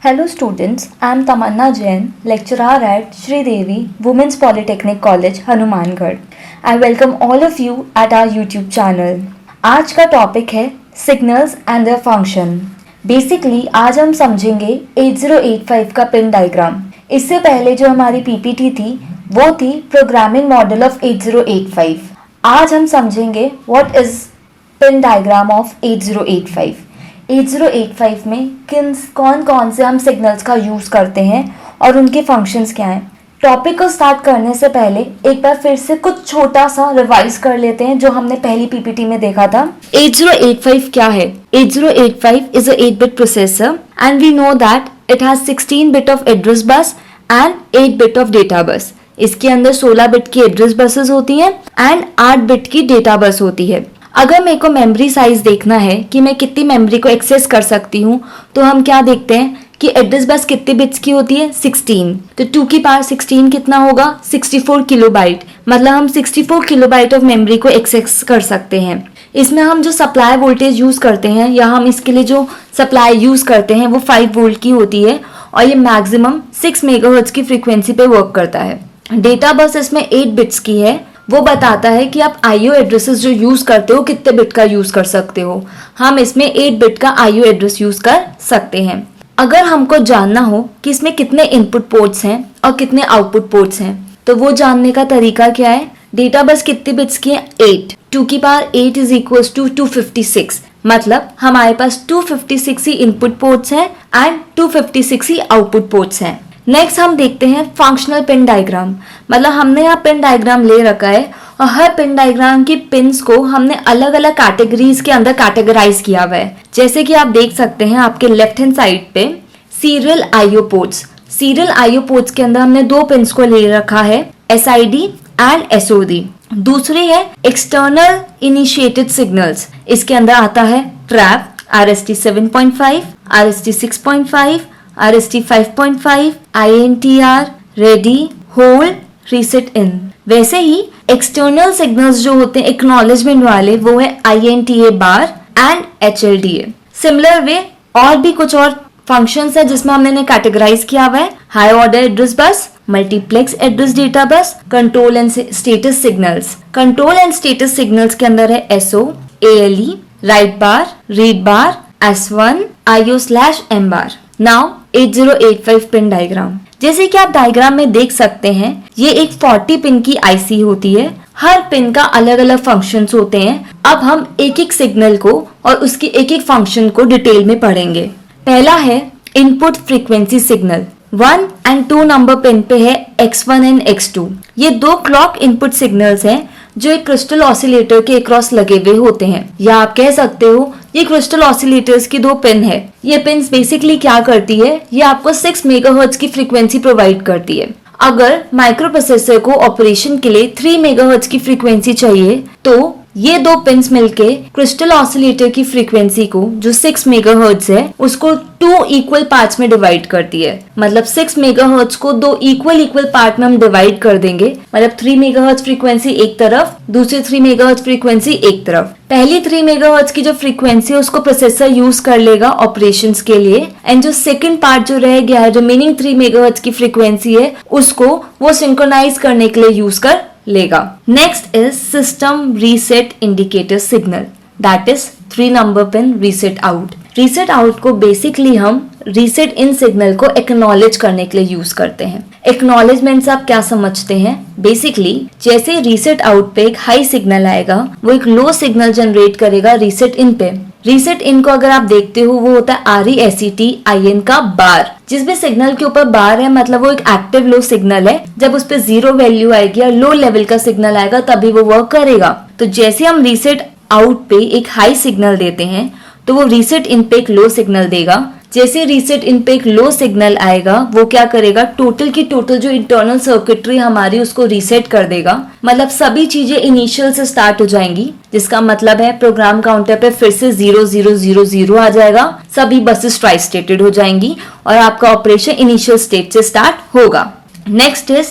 Hello students, I am Tamanna Jain, lecturer at Shri Devi Women's Polytechnic College, Hanumangarh. I welcome all of you at our YouTube channel. आज का topic है signals and their function. Basically आज हम समझेंगे 8085 का pin diagram. इससे पहले जो हमारी पीपीटी थी वो थी प्रोग्रामिंग मॉडल ऑफ 8085. आज हम समझेंगे what is pin diagram of 8085. 8085 में कौन कौन से हम सिग्नल्स का यूज़ करते हैं और उनके फंक्शंस क्या हैं. टॉपिक को स्टार्ट करने से पहले एक बार फिर से कुछ छोटा सा रिवाइज कर लेते हैं जो हमने पहली पीपीटी में देखा था. 8085 क्या है? 8085 is a 8-bit processor and we know that it has 16 bit of address bus and 8 bit of data bus. इसके अंदर 16 बिट की एड्रेस बसेस होती हैं एंड 8 बिट की डेटा बस होती है. अगर मेरे को मेमोरी साइज देखना है कि मैं कितनी मेमोरी को एक्सेस कर सकती हूँ तो हम क्या देखते हैं कि एड्रेस बस कितने बिट्स की होती है 16. तो 2 की पावर 16 कितना होगा 64 किलोबाइट. मतलब हम 64 किलोबाइट ऑफ मेमोरी को एक्सेस कर सकते हैं. इसमें हम जो सप्लाई वोल्टेज यूज करते हैं या हम इसके लिए जो सप्लाई यूज करते हैं वो 5 वोल्ट की होती है और ये मैक्सिमम 6 मेगाहर्ट्ज की फ्रीक्वेंसी पे वर्क करता है. डेटा बस इसमें 8 बिट्स की है. वो बताता है कि आप आईओ एड्रेसेस जो यूज करते हो कितने बिट का यूज कर सकते हो. हम इसमें 8 बिट का आईओ एड्रेस यूज कर सकते हैं. अगर हमको जानना हो कि इसमें कितने इनपुट पोर्ट्स हैं और कितने आउटपुट पोर्ट्स हैं तो वो जानने का तरीका क्या है. डेटा बस कितने बिट्स की है 8. 2 की पावर 8 इज इक्वल टू 256. मतलब हमारे पास 256 ही इनपुट पोर्ट्स हैं एंड 256 ही आउटपुट पोर्ट्स हैं. नेक्स्ट हम देखते हैं फंक्शनल पिन डायग्राम. मतलब हमने यहाँ पिन डायग्राम ले रखा है और हर पिन डायग्राम की पिन्स को हमने अलग अलग कैटेगरीज के अंदर कैटेगराइज किया हुआ है. जैसे कि आप देख सकते हैं आपके लेफ्ट हैंड साइड पे serial IO ports. Serial IO ports के अंदर हमने 2 पिन्स को ले रखा है एसआईडी एंड एसओडी. दूसरी है एक्सटर्नल इनिशिएटेड सिग्नल्स. इसके अंदर आता है trap, RST 7.5, RST 6.5, RST 5.5, INTR, ready, hold, reset in. वैसे ही एक्सटर्नल सिग्नल्स जो होते हैं एक्नॉलेजमेंट वाले वो है INTA bar and HLDA. Similar way और भी कुछ और फंक्शंस है जिसमें हमने इन्हें कैटेगराइज किया हुआ है. High order address bus, multiplex address data bus, control and status signals. Control and status signals के अंदर है SO, ALE, write bar, read bar, S1, IO/M bar. Now 8085 pin diagram. जैसे कि आप डायग्राम में देख सकते हैं ये एक 40 पिन की आईसी होती है. हर पिन का अलग अलग फंक्शंस होते हैं. अब हम एक एक सिग्नल को और उसकी एक एक फंक्शन को डिटेल में पढ़ेंगे. पहला है input frequency signal. 1 and 2 number pin पे है X1 एंड X2. ये 2 क्लॉक इनपुट सिग्नल्स हैं जो एक क्रिस्टल ऑसिलेटर के अक्रॉस लगे हुए होते हैं. या आप कह सकते हो ये क्रिस्टल ऑसिलेटर्स की 2 पिन है. ये पिन्स बेसिकली क्या करती है, ये आपको 6 मेगाहर्ट्ज की फ्रीक्वेंसी प्रोवाइड करती है. अगर माइक्रो प्रोसेसर को ऑपरेशन के लिए 3 मेगाहर्ट्ज की फ्रीक्वेंसी चाहिए तो ये 2 पिन्स मिलके क्रिस्टल ऑसिलेटर की फ्रीक्वेंसी को जो 6 मेगाहर्ट्ज है उसको 2 इक्वल पार्ट्स में डिवाइड करती है. मतलब 6 मेगाहर्ट्ज को 2 इक्वल पार्ट में हम डिवाइड कर देंगे. मतलब 3 मेगाहर्ट्ज फ्रीक्वेंसी एक तरफ, दूसरी 3 मेगाहर्ट्ज फ्रीक्वेंसी एक तरफ. पहली 3 मेगाहर्ट्ज की जो फ्रीक्वेंसी है उसको प्रोसेसर यूज कर लेगा ऑपरेशंस के लिए एंड जो सेकंड पार्ट जो रह गया है रिमेनिंग 3 मेगाहर्ट्ज की फ्रीक्वेंसी है उसको वो सिंक्रोनाइज करने के लिए यूज कर लेगा. Next is system reset indicator signal. That is 3 number pin reset out. Reset out को बेसिकली हम रीसेट इन सिग्नल को एक्नॉलेज करने के लिए यूज करते हैं. एक्नॉलेजमेंट से आप क्या समझते हैं? बेसिकली जैसे रीसेट आउट पे एक हाई सिग्नल आएगा वो एक लो सिग्नल जनरेट करेगा रीसेट इन पे. रीसेट इन को अगर आप देखते हो वो होता है RESETIN का बार. जिस भी सिग्नल के ऊपर बार है मतलब वो एक एक्टिव लो सिग्नल है. जब उस पे 0 वैल्यू आएगी या लो लेवल का सिग्नल आएगा तभी वो वर्क करेगा. तो जैसे हम रीसेट आउट पे एक हाई सिग्नल देते हैं तो वो रीसेट इन पे एक लो सिग्नल देगा. जैसे रीसेट इन पे एक लो सिग्नल आएगा वो क्या करेगा टोटल की टोटल जो इंटरनल सर्किटरी हमारी उसको रीसेट कर देगा. मतलब सभी चीजें इनिशियल से स्टार्ट हो जाएंगी जिसका मतलब है प्रोग्राम काउंटर पे फिर से 0000 आ जाएगा. सभी बसेस ट्राई स्टेटेड हो जाएंगी और आपका ऑपरेशन इनिशियल स्टेट से स्टार्ट होगा. Next is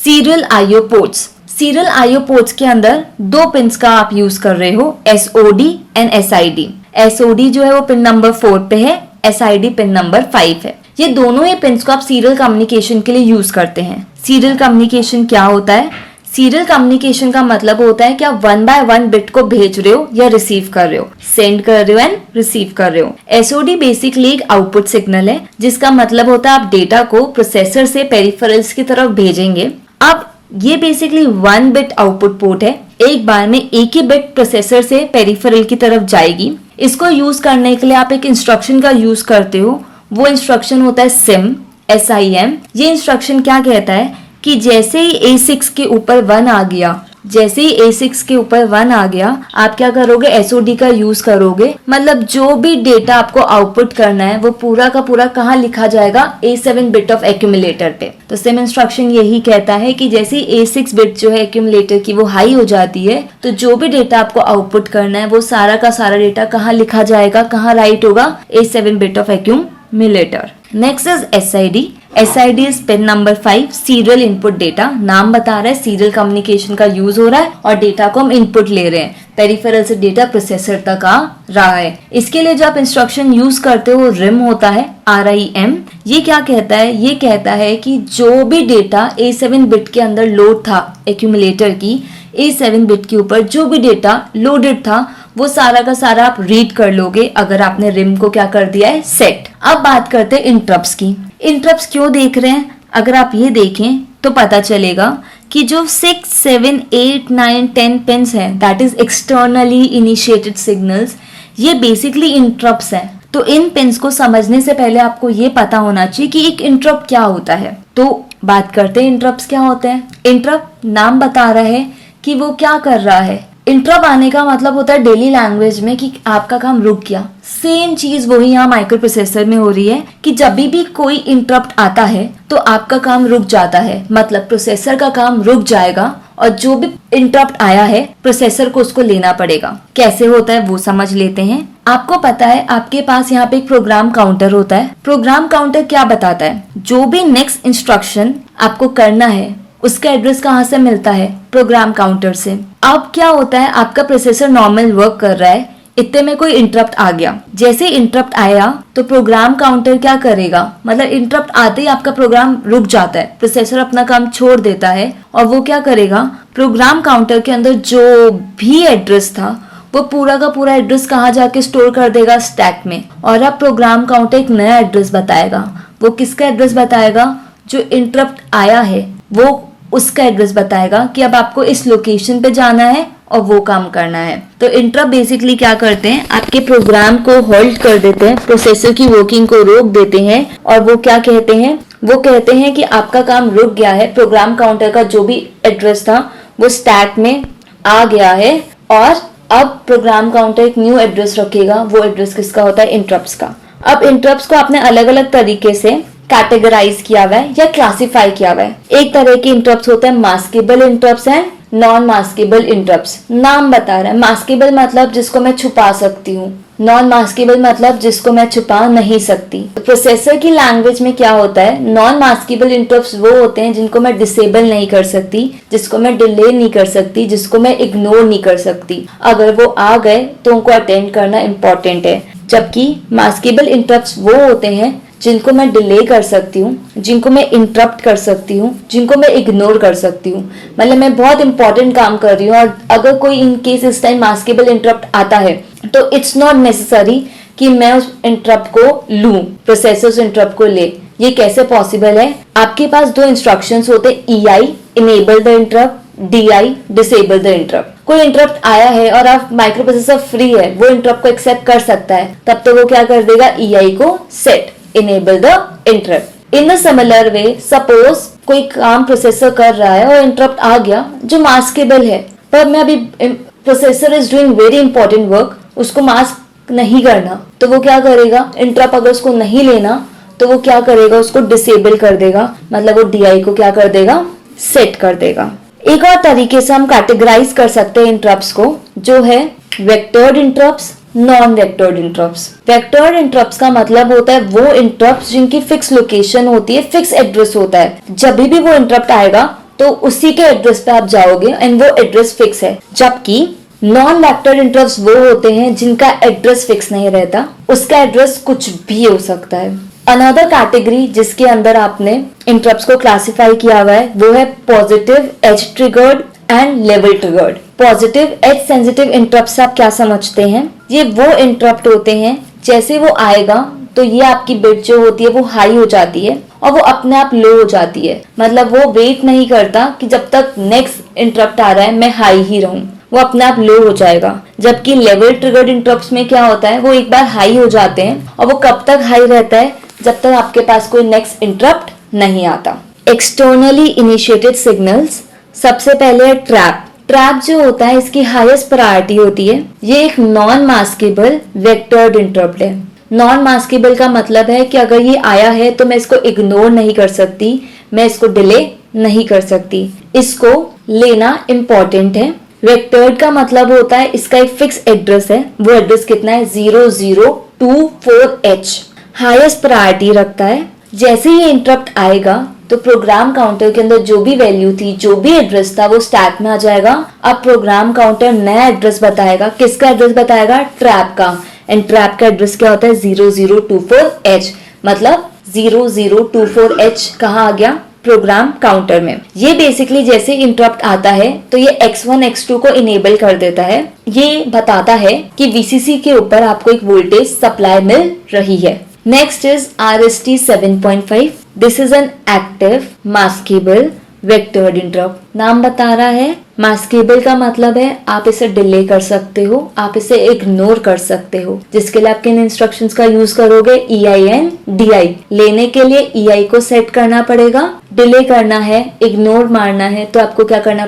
serial IO ports. Serial IO ports के अंदर 2 पिन्स का आप यूज कर रहे हो SOD एंड SID. SOD जो है वो पिन नंबर 4 पे है, SID पिन नंबर 5 है. ये दोनों ही पिन्स को आप सीरियल कम्युनिकेशन के लिए यूज करते हैं। सीरियल कम्युनिकेशन क्या होता है? सीरियल कम्युनिकेशन का मतलब होता है कि आप 1 बाय 1 बिट को भेज रहे हो या रिसीव कर रहे हो, सेंड कर रहे हो एंड रिसीव कर रहे हो। एसओडी बेसिकली एक आउटपुट सिग्नल है, जिसका मतलब होता है आप डेटा को प्रोसेसर से पेरिफेरल्स की तरफ भेजेंगे। अब ये बेसिकली 1 बिट आउटपुट पोर्ट है, एक बार में एक ही बिट प्रोसेसर से पेरिफेरल की तरफ जाएगी। इसको यूज करने के लिए आप एक इंस्ट्रक्शन का यूज करते हो, वो इंस्ट्रक्शन होता है सिम, SIM। ये इंस्ट्रक्शन क्या कहता है कि जैसे ही A6 के ऊपर 1 आ गया, जैसे ही A6 के ऊपर 1 आ गया, आप क्या करोगे? SOD का यूज करोगे। मतलब जो भी डेटा आपको आउटपुट करना है वो पूरा का पूरा कहाँ लिखा जाएगा? A7 बिट ऑफ एक्यूमुलेटर पे। तो सिम इंस्ट्रक्शन यही कहता है कि जैसे ही A6 बिट जो है एक्यूमुलेटर की वो हाई हो जाती है, तो जो भी डेटा आपको आउटपुट करना है वो सारा का सारा डेटा कहाँ लिखा जाएगा, कहाँ राइट होगा? A7 bit of accumulator. Next is SID। SID is pin number 5, serial input data. नाम बता रहा है सीरियल कम्युनिकेशन का यूज हो रहा है और डेटा को हम इनपुट ले रहे हैं, पेरिफेरल से डेटा प्रोसेसर तक आ रहा है। इसके लिए जो आप इंस्ट्रक्शन यूज करते हो रिम होता है, RIM। ये क्या कहता है? ये कहता है कि जो भी डेटा A7 बिट के अंदर लोड था एक्यूमुलेटर की, A7 बिट के ऊपर जो भी डेटा लोडेड था वो सारा का सारा आप रीड कर लोगे अगर आपने रिम को क्या कर दिया है? सेट। अब बात करते हैं इंटरप्ट्स की। इंटरप्ट्स क्यों देख रहे हैं? अगर आप ये देखें तो पता चलेगा कि जो 6, 7, 8, 9, 10 पिन्स हैं, that is externally initiated signals, ये बेसिकली इंटरप्ट्स हैं। तो इन पिन्स को समझने से पहले आपको ये पता होना चाहिए कि एक इंटरप्ट क्या होता है। तो बात करते हैं इंटरप्ट्स क्या होते हैं। इंटरप्ट नाम बता रहा है कि वो क्या कर रहा है। इंटरप्ट आने का मतलब होता है डेली लैंग्वेज में कि आपका काम रुक गया। सेम चीज वही यहाँ माइक्रो प्रोसेसर में हो रही है कि जब भी कोई इंटरप्ट आता है तो आपका काम रुक जाता है, मतलब प्रोसेसर का काम रुक जाएगा और जो भी इंटरप्ट आया है प्रोसेसर को उसको लेना पड़ेगा। कैसे होता है वो समझ लेते हैं। आपको पता है आपके पास यहाँ पे एक प्रोग्राम काउंटर होता है। प्रोग्राम काउंटर क्या बताता है? जो भी नेक्स्ट इंस्ट्रक्शन आपको करना है उसका एड्रेस कहाँ से मिलता है? प्रोग्राम काउंटर से। अब क्या होता है, आपका प्रोसेसर नॉर्मल वर्क कर रहा है, इतने में कोई इंटरप्ट आ गया। जैसे इंटरप्ट आया तो प्रोग्राम काउंटर क्या करेगा? मतलब इंटरप्ट आते ही आपका प्रोग्राम रुक जाता है, प्रोसेसर अपना काम छोड़ देता है और वो क्या करेगा? प्रोग्राम काउंटर के अंदर जो भी एड्रेस था वो पूरा का पूरा एड्रेस कहाँ जाके स्टोर कर देगा? स्टैक में। और अब प्रोग्राम काउंटर एक नया एड्रेस बताएगा। वो किसका एड्रेस बताएगा? जो इंटरप्ट आया है वो उसका एड्रेस बताएगा कि अब आपको इस लोकेशन पे जाना है और वो काम करना है। तो इंटरप्ट बेसिकली क्या करते हैं? आपके प्रोग्राम को होल्ड कर देते हैं, प्रोसेसर की वर्किंग को रोक देते हैं और वो क्या कहते हैं? वो कहते हैं कि आपका काम रुक गया है, प्रोग्राम काउंटर का जो भी एड्रेस था वो स्टैक में आ गया है और अब प्रोग्राम काउंटर एक न्यू एड्रेस रखेगा। वो एड्रेस किसका होता है? इंटरप्ट्स का। अब इंटरप्ट्स को आपने अलग अलग तरीके से कैटेगराइज किया हुआ है या क्लासिफाई किया हुआ है। एक तरह के इंटरप्ट्स होते हैं maskable interrupts and non maskable interrupts. नाम बता रहा है, मास्केबल मतलब जिसको मैं छुपा सकती हूँ, नॉन मास्केबल मतलब जिसको मैं छुपा नहीं सकती। तो प्रोसेसर की लैंग्वेज में क्या होता है? नॉन मास्केबल इंटरप्ट्स वो होते हैं जिनको मैं डिसेबल नहीं कर सकती, जिसको मैं डिले नहीं कर सकती, जिसको मैं इग्नोर नहीं कर सकती। अगर वो आ गए तो उनको अटेंड करना इंपॉर्टेंट है। जबकि मास्केबल इंटरप्ट्स वो होते हैं जिनको मैं डिले कर सकती हूँ, जिनको मैं इंटरप्ट कर सकती हूँ, जिनको मैं इग्नोर कर सकती हूँ। मतलब मैं बहुत इंपॉर्टेंट काम कर रही हूँ और अगर कोई इन केस इस टाइम मास्केबल इंटरप्ट आता है तो इट्स नॉट नेसेसरी कि मैं उस इंटरप्ट को लूं, प्रोसेसर उस इंटरप्ट को ले। ये कैसे पॉसिबल है? आपके पास दो इंस्ट्रक्शंस होते हैं, EI enable the interrupt, DI disable the interrupt. कोई इंटरप्ट आया है और आप माइक्रो प्रोसेसर फ्री है, वो इंटरप्ट को एक्सेप्ट कर सकता है, तब तो वो क्या कर देगा? EI को set, enable the interrupt। In a similar way, suppose कोई काम प्रोसेसर कर रहा है और इंटरप्ट आ गया जो मास्केबल है, पर मैं अभी processor is doing very important work, उसको मास्क नहीं करना, तो वो क्या करेगा? इंटरप्ट अगर उसको नहीं लेना तो वो क्या करेगा? उसको डिसेबल कर देगा, मतलब वो DI को क्या कर देगा? सेट कर देगा। एक और तरीके से हम कैटेगराइज कर सकते हैं इंटरप्ट्स को, जो है vectored interrupts, non vectored interrupts. Vectored interrupts का मतलब होता है वो इंटरप्ट्स जिनकी फिक्स लोकेशन होती है, फिक्स एड्रेस होता है। जब भी वो इंटरप्ट आएगा तो उसी के एड्रेस पे आप जाओगे एंड वो एड्रेस फिक्स है। जबकि नॉन वेक्टर्ड इंटरप्ट्स वो होते हैं जिनका एड्रेस फिक्स नहीं रहता, उसका एड्रेस कुछ भी हो सकता है। अनदर कैटेगरी जिसके अंदर आपने इंटरप्ट्स को क्लासिफाई किया हुआ है वो है positive edge triggered and level triggered. Positive edge sensitive interrupt आप क्या समझते हैं? ये वो इंटरप्ट होते हैं जैसे वो आएगा तो ये आपकी बिट जो होती है वो हाई हो जाती है और वो अपने आप लो हो जाती है। मतलब वो वेट नहीं करता कि जब तक नेक्स्ट इंटरप्ट आ रहा है मैं हाई ही रहूं, वो अपने आप लो हो जाएगा। जबकि लेवल ट्रिगर्ड इंटरप्ट्स में क्या होता है, वो एक बार हाई हो जाते हैं और वो कब तक हाई रहता है, जब तक आपके पास कोई नेक्स्ट इंटरप्ट नहीं आता। एक्सटर्नली इनिशिएटेड सिग्नल्स, सबसे पहले है ट्रैप। ट्रैप जो होता है इसकी हाईएस्ट प्रायोरिटी होती है। ये एक नॉन मास्केबल वेक्टर्ड इंटरप्ट है। नॉन मास्केबल का मतलब है कि अगर ये आया है तो मैं इसको इग्नोर नहीं कर सकती, मैं इसको डिले नहीं कर सकती, इसको लेना इम्पोर्टेंट है। वेक्टर्ड का मतलब होता है इसका एक फिक्स एड्रेस है, वो एड्रेस कितना है 0024H, हाईएस्ट प्रायोरिटी रखता है। जैसे ये इंटरप्ट आएगा तो प्रोग्राम काउंटर के अंदर जो भी वैल्यू थी, जो भी एड्रेस था, वो स्टैक में आ जाएगा। अब प्रोग्राम काउंटर नया एड्रेस बताएगा। किसका एड्रेस बताएगा? ट्रैप का। एंड ट्रैप का एड्रेस क्या होता है 0024H, मतलब 0024H कहाँ आ गया? प्रोग्राम काउंटर में। ये बेसिकली जैसे इंटरप्ट आता है तो ये X1 X2 को इनेबल कर देता है। ये बताता है कि VCC के ऊपर आपको एक वोल्टेज सप्लाई मिल रही है। Next is RST 7.5। This is an active maskable vectored interrupt. नाम बता रहा है मास्केबल का मतलब है आप इसे डिले कर सकते हो, आप इसे इग्नोर कर सकते हो। जिसके लिए आप किन इंस्ट्रक्शंस का यूज करोगे? EIN DI। लेने के लिए EI को सेट करना पड़ेगा, डिले करना है, इग्नोर मारना है तो आपको क्या करना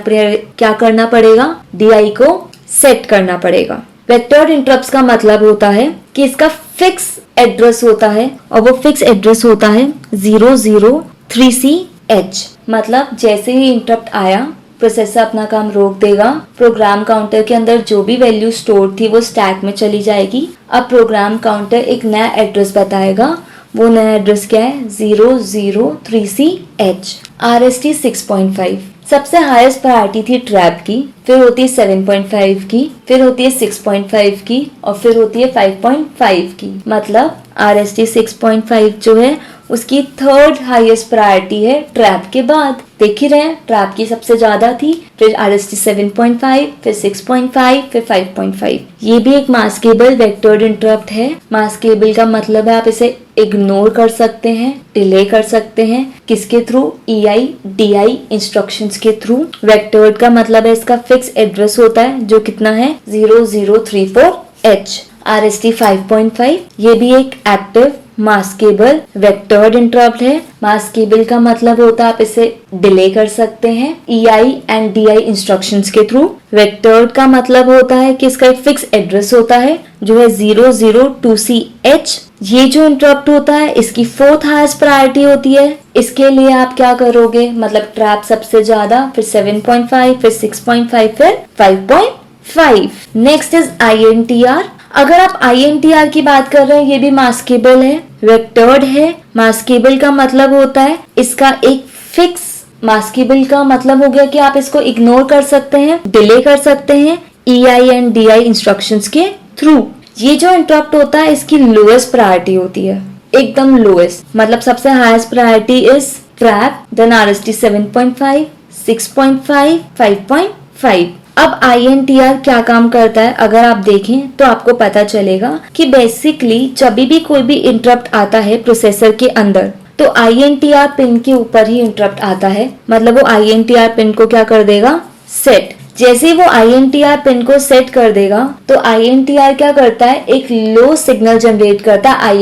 पड़ेगा? DI को सेट करना पड़ेगा। वेक्टर्ड इंटरप्ट्स का मतलब होता है कि इसका फिक्स एड्रेस होता है और वो फिक्स एड्रेस होता है 003CH। मतलब जैसे ही इंटरप्ट आया प्रोसेसर अपना काम रोक देगा, प्रोग्राम काउंटर के अंदर जो भी वैल्यू स्टोर थी वो स्टैक में चली जाएगी। अब प्रोग्राम काउंटर एक नया एड्रेस बताएगा, वो नया एड्रेस क्या है? 003CH। RST 6.5, सबसे हाईएस्ट प्रायोरिटी थी ट्रैप की, फिर होती है 7.5 की, फिर होती है 6.5 की और फिर होती है 5.5 की। मतलब RST 6.5 जो है उसकी थर्ड हाईएस्ट प्रायोरिटी है ट्रैप के बाद। देख ही रहे हैं, ट्रैप की सबसे ज्यादा थी, फिर RST 7.5, फिर 6.5, फिर 5.5। ये भी एक मास्केबल वेक्टर्ड इंटरप्ट है। मास्केबल का मतलब है आप इसे इग्नोर कर सकते हैं, डिले कर सकते हैं। किसके थ्रू? EI DI इंस्ट्रक्शंस के थ्रू। वेक्टर्ड का मतलब है इसका फिक्स एड्रेस होता है जो कितना है 0034H। RST 5.5 ये भी एक एक्टिव मास्केबल वेक्टर्ड इंटरप्ट है। मास्केबल का मतलब होता है आप इसे डिले कर सकते हैं EI एंड DI इंस्ट्रक्शंस के थ्रू। वेक्टर्ड का मतलब होता है कि इसका एक फिक्स एड्रेस होता है जो है 002CH। ये जो इंटरप्ट होता है इसकी फोर्थ हाईएस्ट प्रायोरिटी होती है। इसके लिए आप क्या करोगे? मतलब ट्रैप सबसे ज्यादा, फिर 7.5, फिर 6.5, फिर 5.5। Next is INTR। अगर आप INTR की बात कर रहे हैं, ये भी मास्केबल है, वेक्टर्ड है। मास्केबल का मतलब होता है इसका एक फिक्स, मास्केबल का मतलब हो गया कि आप इसको इग्नोर कर सकते हैं, डिले कर सकते हैं EI एंड DI इंस्ट्रक्शंस के थ्रू। ये जो इंटरप्ट होता है इसकी लोएस्ट प्रायोरिटी होती है, एकदम लोएस्ट। मतलब सबसे highest priority is trap, then RST 7.5, 6.5, 5.5। अब INTR क्या काम करता है अगर आप देखें तो आपको पता चलेगा कि बेसिकली जब भी कोई भी इंटरप्ट आता है प्रोसेसर के अंदर तो INTR पिन के ऊपर ही इंटरप्ट आता है। मतलब वो INTR पिन को क्या कर देगा? सेट। जैसे ही वो INTR पिन को सेट कर देगा तो INTR क्या करता है? एक लो सिग्नल जनरेट करता है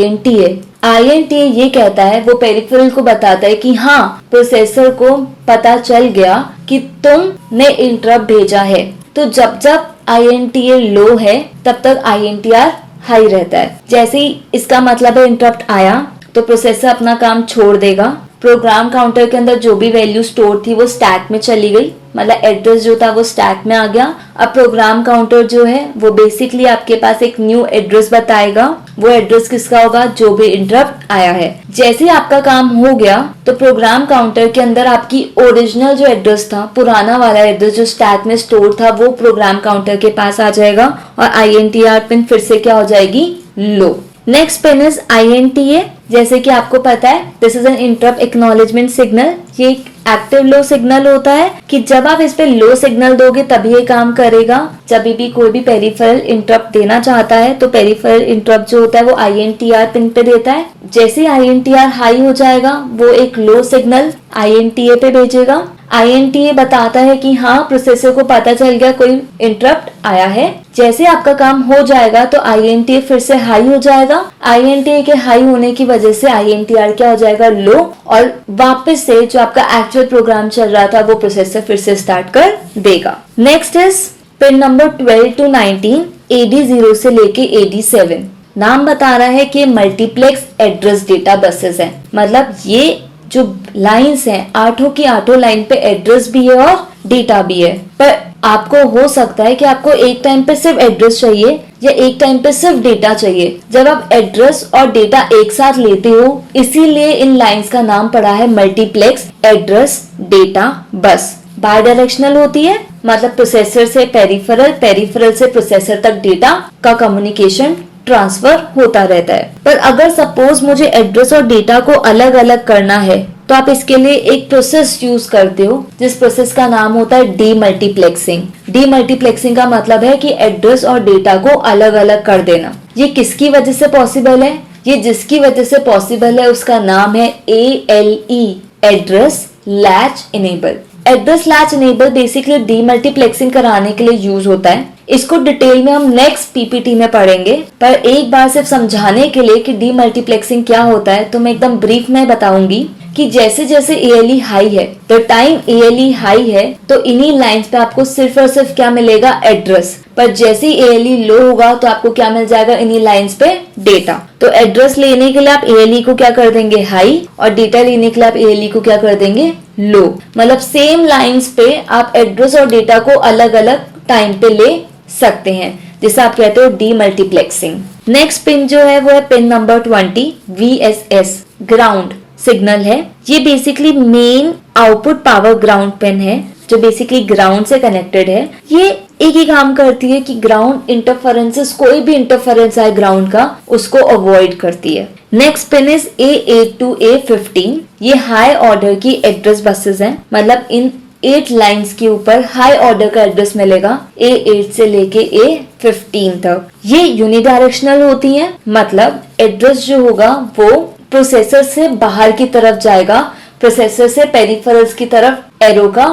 INTA ये कहता है, वो पेरिफेरल को बताता है कि हाँ प्रोसेसर को पता चल गया कि तुमने इंटरप्ट भेजा है। तो जब जब INTA लो है तब तक INTR हाई रहता है। जैसे ही इसका मतलब है इंटरप्ट आया तो प्रोसेसर अपना काम छोड़ देगा। प्रोग्राम काउंटर के अंदर जो भी वैल्यू स्टोर थी वो स्टैक में चली गई, मतलब एड्रेस जो था वो स्टैक में आ गया। अब प्रोग्राम काउंटर जो है वो बेसिकली आपके पास एक न्यू एड्रेस बताएगा। वो एड्रेस किसका होगा? जो भी इंटरप्ट आया है। जैसे ही आपका काम हो गया तो प्रोग्राम काउंटर के अंदर आपकी ओरिजिनल जो एड्रेस था, पुराना वाला एड्रेस जो स्टैक में स्टोर था, वो प्रोग्राम काउंटर के पास आ जाएगा और INTR पिन फिर से क्या हो जाएगी? Low. Next pin is INTA। जैसे कि आपको पता है this is an interrupt acknowledgement signal. ये एक एक्टिव लो सिग्नल होता है कि जब आप इस पे लो सिग्नल दोगे तभी ये काम करेगा। जब भी कोई भी पेरिफेरल इंटरप्ट देना चाहता है तो पेरिफेरल इंटरप्ट जो होता है वो INTR पिन पे देता है। जैसे INTR हाई हो जाएगा वो एक लो सिग्नल INTA पे भेजेगा। INTA बताता है कि हाँ प्रोसेसर को पता चल गया कोई इंटरप्ट आया है। जैसे आपका काम हो जाएगा तो INTA फिर से हाई हो जाएगा। INTA के हाई होने की वजह से INTR क्या हो जाएगा, लो, और वापस से जो आपका एक्चुअल प्रोग्राम चल रहा था वो प्रोसेसर फिर से स्टार्ट कर देगा। Next is pin number 12 to 19 AD0 से लेके AD7। नाम बता रहा है कि मल्टीप्लेक्स एड्रेस डेटा बसेस है, मतलब ये जो लाइंस हैं आठों की आठों लाइन पे एड्रेस भी है और डेटा भी है। पर आपको हो सकता है कि आपको एक टाइम पे सिर्फ एड्रेस चाहिए या एक टाइम पे सिर्फ डेटा चाहिए। जब आप एड्रेस और डेटा एक साथ लेते हो इसीलिए इन लाइंस का नाम पड़ा है multiplex address data bus. Bidirectional होती है, मतलब प्रोसेसर से पेरिफेरल, पेरिफेरल से प्रोसेसर तक डेटा का कम्युनिकेशन ट्रांसफर होता रहता है। पर अगर सपोज मुझे एड्रेस और डेटा को अलग अलग करना है तो आप इसके लिए एक प्रोसेस यूज करते हो जिस प्रोसेस का नाम होता है डीमल्टीप्लेक्सिंग। डीमल्टीप्लेक्सिंग का मतलब है कि एड्रेस और डेटा को अलग अलग कर देना। ये किसकी वजह से पॉसिबल है? ये जिसकी वजह से पॉसिबल है उसका नाम है ALE, address latch enable. Address latch enable basically demultiplexing कराने के लिए यूज होता है। इसको डिटेल में हम नेक्स्ट PPT में पढ़ेंगे, पर एक बार सिर्फ समझाने के लिए कि डीमल्टीप्लेक्सिंग क्या होता है तो मैं एकदम ब्रीफ में बताऊंगी कि जैसे जैसे ALE हाई है, द टाइम ALE हाई है तो इन्हीं लाइंस पे आपको सिर्फ और सिर्फ क्या मिलेगा, एड्रेस। पर जैसे ही ALE लो होगा तो आपको क्या मिल जाएगा, इन्हीं लाइंस पे डेटा। तो एड्रेस लेने के लिए आप ALE को क्या कर देंगे, हाई, और डेटा लेने के लिए आप ALE को क्या कर देंगे, लो। मतलब सेम लाइंस पे आप एड्रेस और डेटा को अलग अलग टाइम पे ले सकते हैं, जिसे आप कहते हो डीमल्टीप्लेक्सिंग। नेक्स्ट पिन जो है वो है pin number 20 VSS, ground signal है। ये basically main output power ground pin है जो बेसिकली ग्राउंड से कनेक्टेड है। ये एक ही काम करती है कि ग्राउंड इंटरफेरेंसेस, कोई भी इंटरफेरेंस आए ग्राउंड का, उसको अवॉइड करती है। Next pin is A8 to A15। ये हाई ऑर्डर की एड्रेस बसेस हैं, मतलब इन 8 लाइंस के ऊपर हाई ऑर्डर का एड्रेस मिलेगा A8 से लेके A15 तक। ये यूनिडायरेक्शनल होती हैं, मतलब एड्रेस जो होगा वो प्रोसेसर से बाहर की तरफ जाएगा, प्रोसेसर से पेरिफेरल्स की तरफ एरो का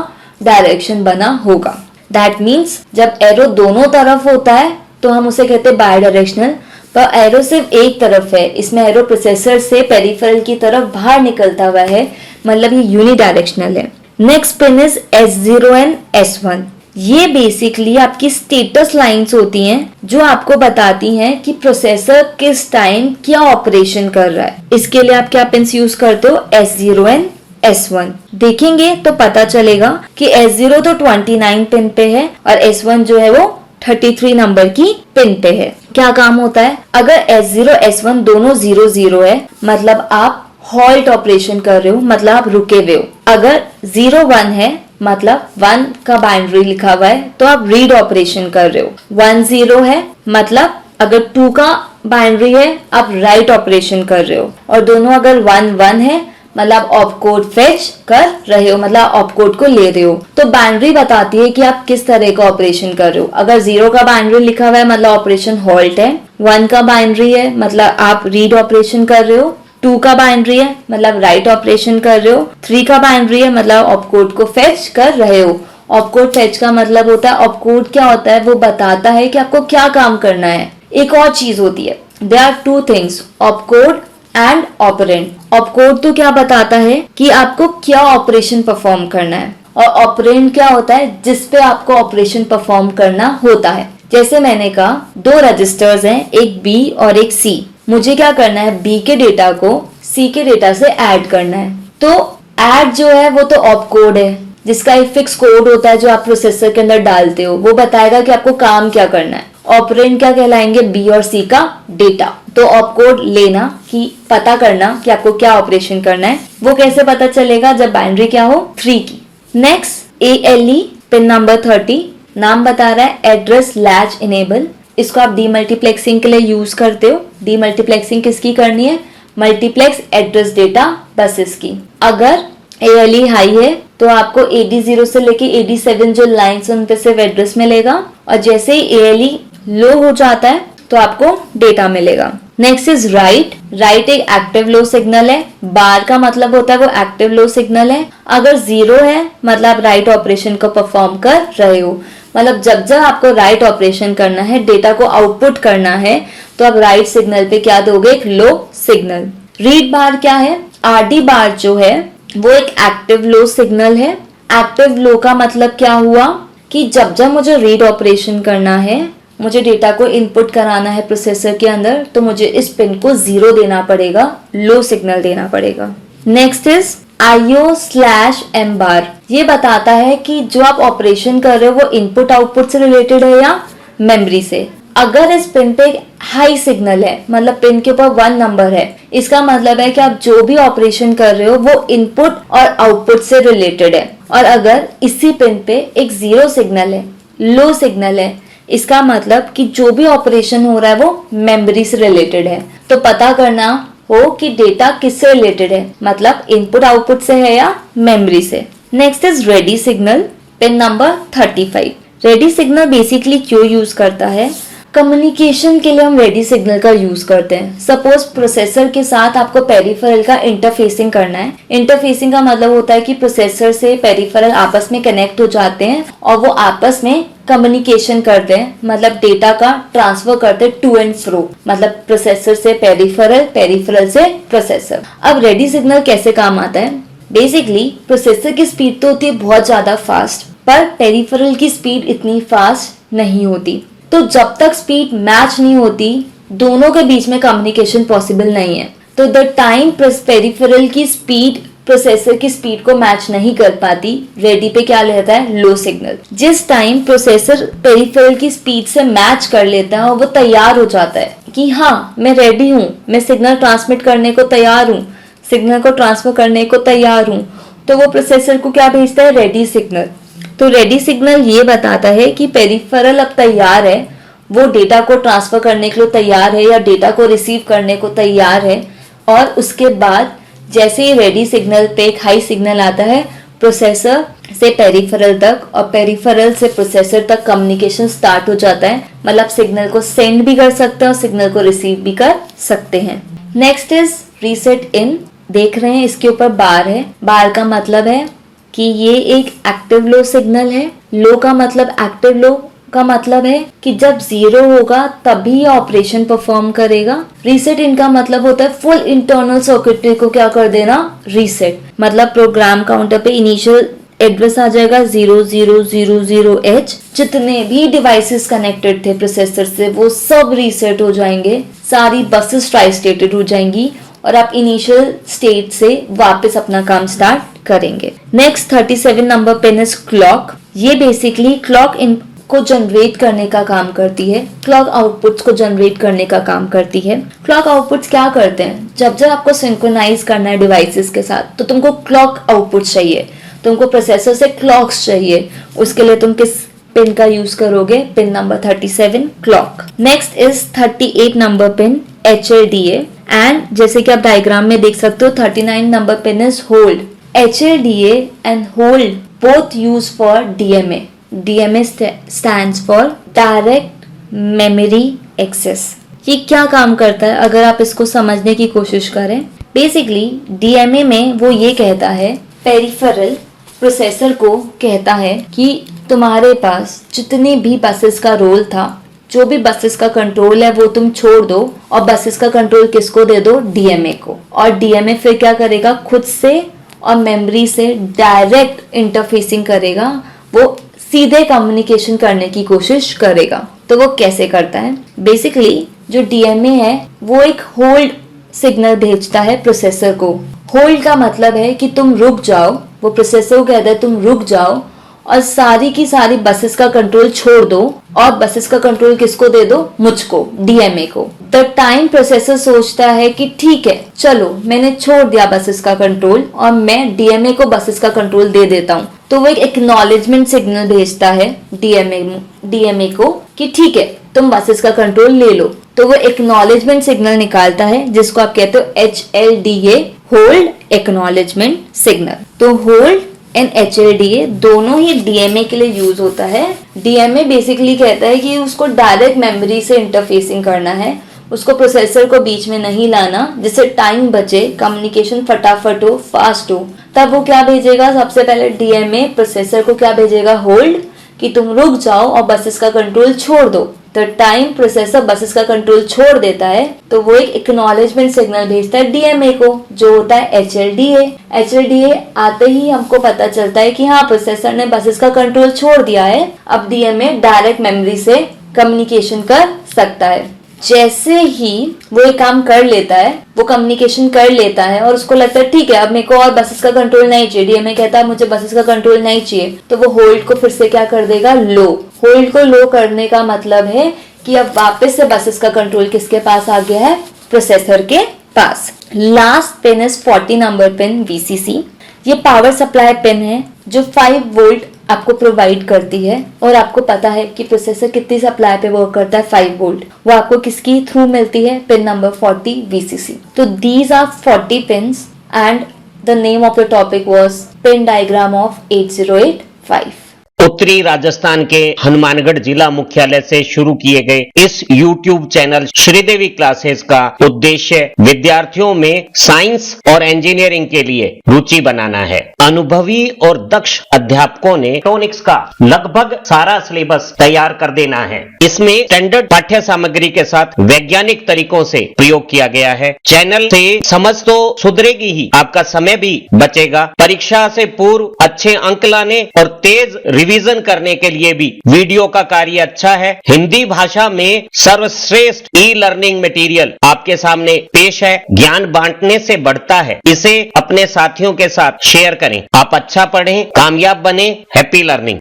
डायरेक्शन बना होगा। दैट मीन्स जब एरो दोनों तरफ होता है तो हम उसे कहते हैं बाय डायरेक्शनल, पर एरो सिर्फ एक तरफ है, इसमें एरो प्रोसेसर से पेरिफेरल की तरफ बाहर निकलता हुआ है, मतलब ये यूनिडायरेक्शनल है। Next pin is S0 and S1। ये बेसिकली आपकी स्टेटस लाइंस होती हैं जो आपको बताती हैं कि प्रोसेसर किस टाइम क्या ऑपरेशन कर रहा है। इसके लिए आप क्या पिन्स यूज करते हो, S0 and S1। देखेंगे तो पता चलेगा कि S0 तो 29 पिन पे है और S1 जो है वो 33 नंबर की पिन पे है। क्या काम होता है, अगर S0 S1 दोनों 0 है मतलब आप हॉल्ट ऑपरेशन कर रहे हो, मतलब आप रुके हुए हो। अगर 0-1 है मतलब 1 का बाइनरी लिखा हुआ है तो आप रीड ऑपरेशन कर रहे हो। 1-0 है मतलब अगर 2 का बाइनरी है आप राइट ऑपरेशन कर रहे हो, और दोनों अगर 1-1 है मतलब ऑपकोड फेच कर रहे हो, मतलब ऑपकोड को ले रहे हो। तो बाइनरी बताती है कि आप किस तरह का ऑपरेशन कर रहे हो। अगर 0 का बाइनरी लिखा हुआ है मतलब ऑपरेशन हॉल्ट है, 1 का बाइनरी है मतलब आप रीड ऑपरेशन कर रहे हो, 2 का बाइनरी है मतलब राइट ऑपरेशन कर रहे हो, 3 का बाइनरी है मतलब ऑपकोड को फेच कर रहे हो। ऑपकोड फेच का मतलब होता है, ऑपकोड क्या होता है वो बताता है कि आपको क्या काम करना है। एक और चीज होती है, there are 2 things, opcode and operand. Opcode तो क्या बताता है कि आपको क्या ऑपरेशन परफॉर्म करना है, और ऑपरेंड क्या होता है जिसपे आपको ऑपरेशन परफॉर्म करना होता है। जैसे मैंने कहा 2 रजिस्टर्स हैं, एक B और एक C। मुझे क्या करना है, B के डेटा को C के डेटा से ऐड करना है। तो ऐड जो है वो तो ऑपकोड है जिसका एक फिक्स कोड होता है जो आप प्रोसेसर के अंदर डालते हो, वो बताएगा कि आपको काम क्या करना है। ऑपरेंड क्या कहलाएंगे, B और C का डेटा। तो ऑपकोड लेना कि पता करना कि आपको क्या ऑपरेशन करना है, वो कैसे पता चलेगा, जब बाइनरी क्या हो 3 की। नेक्स्ट ALE पिन नंबर 30, नाम बता रहा है एड्रेस लैच इनेबल। इसको आप डीमल्टीप्लेक्सिंग के लिए यूज करते हो। डीमल्टीप्लेक्सिंग किसकी करनी है, मल्टीप्लेक्स एड्रेस डेटा बसेस की। अगर ALE हाई है तो आपको AD0 से लेके AD7 जो लाइन्स उन पे सिर्फ एड्रेस मिलेगा, और जैसे ही ALE लो हो जाता है तो आपको डेटा मिलेगा। Next is right. राइट एक एक्टिव लो सिग्नल है। बार का मतलब होता है वो एक्टिव लो सिग्नल है। अगर 0 है मतलब आप राइट ऑपरेशन को परफॉर्म कर रहे हो, मतलब जब जब आपको राइट ऑपरेशन करना है, डेटा को आउटपुट करना है, तो आप राइट सिग्नल पे क्या दोगे, एक लो सिग्नल। रीड बार क्या है? RD बार जो है वो एक एक्टिव लो सिग्नल है। एक्टिव लो का मतलब क्या हुआ कि जब जब मुझे रीड ऑपरेशन करना है, मुझे डेटा को इनपुट कराना है प्रोसेसर के अंदर, तो मुझे इस पिन को 0 देना पड़ेगा, लो सिग्नल देना पड़ेगा। नेक्स्ट इज IO/M बार। ये बताता है कि जो आप ऑपरेशन कर रहे हो वो इनपुट आउटपुट से रिलेटेड है या मेमोरी से। अगर इस पिन पे हाई सिग्नल है, मतलब पिन के ऊपर 1 नंबर है, इसका मतलब है कि आप जो भी ऑपरेशन कर रहे हो वो इनपुट और आउटपुट से रिलेटेड है। और अगर इसी पिन पे एक 0 सिग्नल है, लो सिग्नल है, इसका मतलब कि जो भी ऑपरेशन हो रहा है वो मेमोरी से रिलेटेड है। तो पता करना हो कि डेटा किससे रिलेटेड है, मतलब इनपुट आउटपुट से है या मेमोरी से। Next is ready signal, pin number 35। Ready signal basically क्यों यूज करता है? कम्युनिकेशन के लिए हम रेडी सिग्नल का यूज करते हैं। सपोज प्रोसेसर के साथ आपको पेरिफेरल का इंटरफेसिंग करना है। इंटरफेसिंग का मतलब होता है कि प्रोसेसर से पेरिफेरल आपस में कनेक्ट हो जाते हैं और वो आपस में कम्युनिकेशन करते हैं, मतलब डेटा का ट्रांसफर करते हैं टू एंड फ्रो, मतलब प्रोसेसर से पेरिफेरल, पेरिफेरल से प्रोसेसर। अब रेडी सिग्नल कैसे काम आता है? बेसिकली प्रोसेसर की स्पीड तो होती है बहुत ज्यादा फास्ट, पर पेरिफेरल की स्पीड इतनी फास्ट नहीं होती। तो जब तक स्पीड मैच नहीं होती, दोनों के बीच में कम्युनिकेशन पॉसिबल नहीं है। तो द टाइम पेरिफेरल की स्पीड प्रोसेसर की स्पीड को मैच नहीं कर पाती, रेडी पे क्या लेता है, लो सिग्नल। जिस टाइम प्रोसेसर पेरिफेरल की स्पीड से मैच कर लेता है और वो तैयार हो जाता है कि हाँ मैं रेडी हूँ, मैं सिग्नल ट्रांसमिट करने को तैयार हूँ, सिग्नल को ट्रांसफर करने को तैयार हूँ, तो वो प्रोसेसर को क्या भेजता है, रेडी सिग्नल। तो रेडी सिग्नल ये बताता है कि पेरिफेरल अब तैयार है, वो डेटा को ट्रांसफर करने के लिए तैयार है या डेटा को रिसीव करने को तैयार है। और उसके बाद जैसे ही रेडी सिग्नल पे एक हाई सिग्नल आता है, प्रोसेसर से पेरिफेरल तक और पेरिफेरल से प्रोसेसर तक कम्युनिकेशन स्टार्ट हो जाता है, मतलब सिग्नल को सेंड भी कर सकते हैं और सिग्नल को रिसीव भी कर सकते हैं। नेक्स्ट इज रीसेट इन। देख रहे हैं इसके ऊपर बार है। बार का मतलब है कि ये एक एक्टिव लो सिग्नल है। लो का मतलब, एक्टिव लो का मतलब है कि जब 0 होगा तभी ऑपरेशन परफॉर्म करेगा। रीसेट इन का मतलब होता है फुल इंटरनल सर्किटरी को क्या कर देना, रीसेट। मतलब प्रोग्राम काउंटर पे इनिशियल एड्रेस आ जाएगा 0000H। जितने भी डिवाइसेस कनेक्टेड थे प्रोसेसर से वो सब रीसेट हो जाएंगे, सारी बसेस ट्राई स्टेटेड हो जाएंगी और आप इनिशियल स्टेट से वापस अपना काम स्टार्ट करेंगे। Next 37 number pin is clock. ये बेसिकली क्लॉक इन को जनरेट करने का काम करती है, क्लॉक आउटपुट्स को जनरेट करने का काम करती है। क्लॉक आउटपुट्स क्या करते हैं, जब जब आपको सिंक्रोनाइज करना है डिवाइसेस के साथ तो तुमको क्लॉक आउटपुट चाहिए, तुमको प्रोसेसर से क्लॉक्स चाहिए। उसके लिए तुम किस पिन का यूज करोगे, pin number 37 clock. Next is 38 number pin HLDA and जैसे कि आप डायग्राम में देख सकते हो 39 number pin is hold. HLDA and hold both use for DMA। DMA stands for direct memory access. ये क्या काम करता है अगर आप इसको समझने की कोशिश करें? बेसिकली DMA में वो ये कहता है, पेरिफेरल प्रोसेसर को कहता है कि तुम्हारे पास जितनी भी बसेस का रोल था, जो भी बसेस का कंट्रोल है वो तुम छोड़ दो और बसेस का कंट्रोल किसको दे दो, DMA को। और DMA फिर क्या करेगा, खुद से और मेमोरी से डायरेक्ट इंटरफेसिंग करेगा, वो सीधे कम्युनिकेशन करने की कोशिश करेगा। तो वो कैसे करता है? बेसिकली जो DMA है वो एक होल्ड सिग्नल भेजता है प्रोसेसर को। होल्ड का मतलब है कि तुम रुक जाओ, वो प्रोसेसर को कहता है तुम रुक जाओ और सारी की सारी बसेस का कंट्रोल छोड़ दो और बसेस का कंट्रोल किसको दे दो, मुझको, DMA को। द टाइम प्रोसेसर सोचता है कि ठीक है चलो मैंने छोड़ दिया बसेस का कंट्रोल और मैं DMA को बसेस का कंट्रोल दे देता हूँ, तो वो एक एक्नॉलेजमेंट सिग्नल भेजता है DMA को कि ठीक है तुम बसेस का कंट्रोल ले लो। तो वो एक्नॉलेजमेंट सिग्नल निकालता है जिसको आप कहते हो HLDA, होल्ड एक्नॉलेजमेंट सिग्नल। तो होल्ड एंड HLDA दोनों ही DMA के लिए यूज होता है। DMA बेसिकली कहता है कि उसको डायरेक्ट मेमोरी से इंटरफेसिंग करना है, उसको प्रोसेसर को बीच में नहीं लाना, जिससे टाइम बचे, कम्युनिकेशन फटाफट हो, फास्ट हो। तब वो क्या भेजेगा, सबसे पहले DMA प्रोसेसर को क्या भेजेगा, होल्ड, कि तुम रुक जाओ और बसेस का कंट्रोल छोड़ दो। तो टाइम प्रोसेसर बसेस का कंट्रोल छोड़ देता है तो वो एक एक्नॉलेजमेंट सिग्नल भेजता है DMA को, जो होता है HLDA। HLDA आते ही हमको पता चलता है कि हाँ, प्रोसेसर ने बसेस का कंट्रोल छोड़ दिया है, अब DMA डायरेक्ट मेमोरी से कम्युनिकेशन कर सकता है। जैसे ही वो एक काम कर लेता है, वो कम्युनिकेशन कर लेता है और उसको लगता है ठीक है, अब मेरे को और बसेस का कंट्रोल नहीं चाहिए, DMA कहता है मुझे बसेस का कंट्रोल नहीं चाहिए, तो वो होल्ड को फिर से क्या कर देगा, लो। होल्ड को लो करने का मतलब है कि अब वापस से बसेस का कंट्रोल किसके पास आ गया है, प्रोसेसर के पास। Last pin is 40 number pin VCC। ये पावर सप्लाई पिन है जो 5 वोल्ट आपको प्रोवाइड करती है और आपको पता है कि प्रोसेसर कितनी सप्लाई पे वर्क करता है, 5 वोल्ट। वो आपको किसकी थ्रू मिलती है, पिन नंबर 40 VCC। तो these are 40 pins and the name of the topic was pin diagram of 8085। उत्तरी राजस्थान के हनुमानगढ़ जिला मुख्यालय से शुरू किए गए इस YouTube चैनल श्रीदेवी क्लासेस का उद्देश्य विद्यार्थियों में साइंस और इंजीनियरिंग के लिए रुचि बनाना है। अनुभवी और दक्ष अध्यापकों ने इलेक्ट्रॉनिक्स का लगभग सारा सिलेबस तैयार कर देना है। इसमें स्टैंडर्ड पाठ्य सामग्री के साथ वैज्ञानिक तरीकों से प्रयोग किया गया है। चैनल से समझ तो सुधरेगी ही, आपका समय भी बचेगा। परीक्षा से पूर्व अच्छे अंक लाने और तेज रिवीजन करने के लिए भी वीडियो का कार्य अच्छा है। हिंदी भाषा में सर्वश्रेष्ठ ई-लर्निंग मटेरियल आपके सामने पेश है। ज्ञान बांटने से बढ़ता है, इसे अपने साथियों के साथ शेयर करें। आप अच्छा पढ़ें, कामयाब बने। Happy learning.